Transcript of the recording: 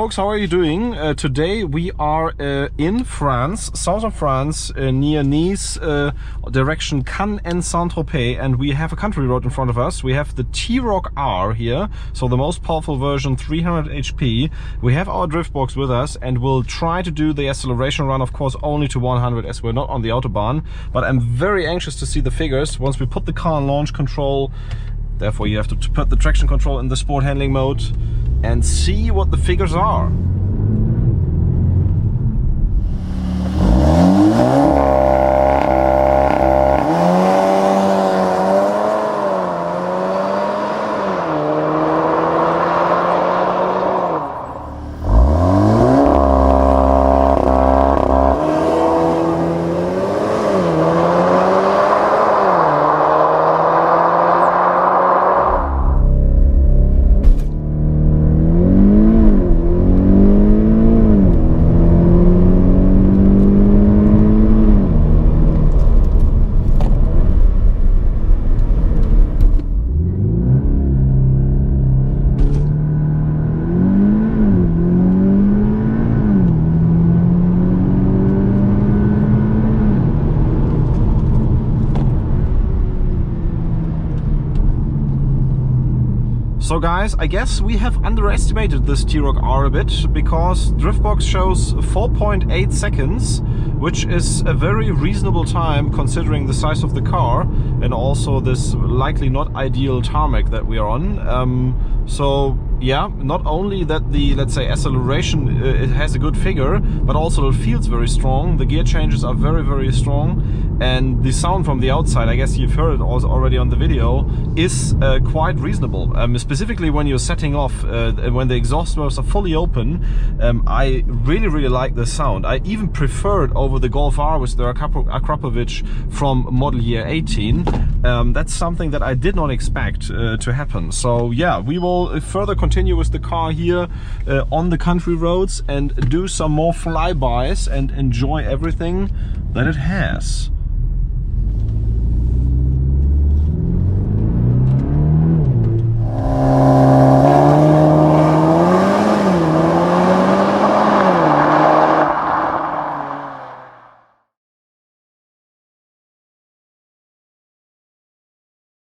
folks, how are you doing? Today we are in France, south of France, near Nice, direction Cannes and Saint-Tropez, and we have a country road in front of us. We have the T-Roc R here, so the most powerful version, 300 HP. We have our drift box with us and we'll try to do the acceleration run, of course, only to 100 as we're not on the Autobahn. But I'm very anxious to see the figures once we put the car in launch control. Therefore, you have to put the traction control in the sport handling mode and see what the figures are. So guys, I guess we have underestimated this T-Roc R a bit, because Driftbox shows 4.8 seconds, which is a very reasonable time considering the size of the car and also this likely not ideal tarmac that we are on. So yeah, not only that the, let's say, acceleration it has a good figure, but also it feels very strong. The gear changes are very strong, and the sound from the outside, I guess you've heard it also already on the video, is quite reasonable. Specifically when you're setting off, when the exhaust valves are fully open, I really like the sound. I even prefer it over the Golf R with the Akrapovic from model year 18. That's something that I did not expect to happen. So yeah, we will further continue with the car here on the country roads and do some more flybys and enjoy everything that it has.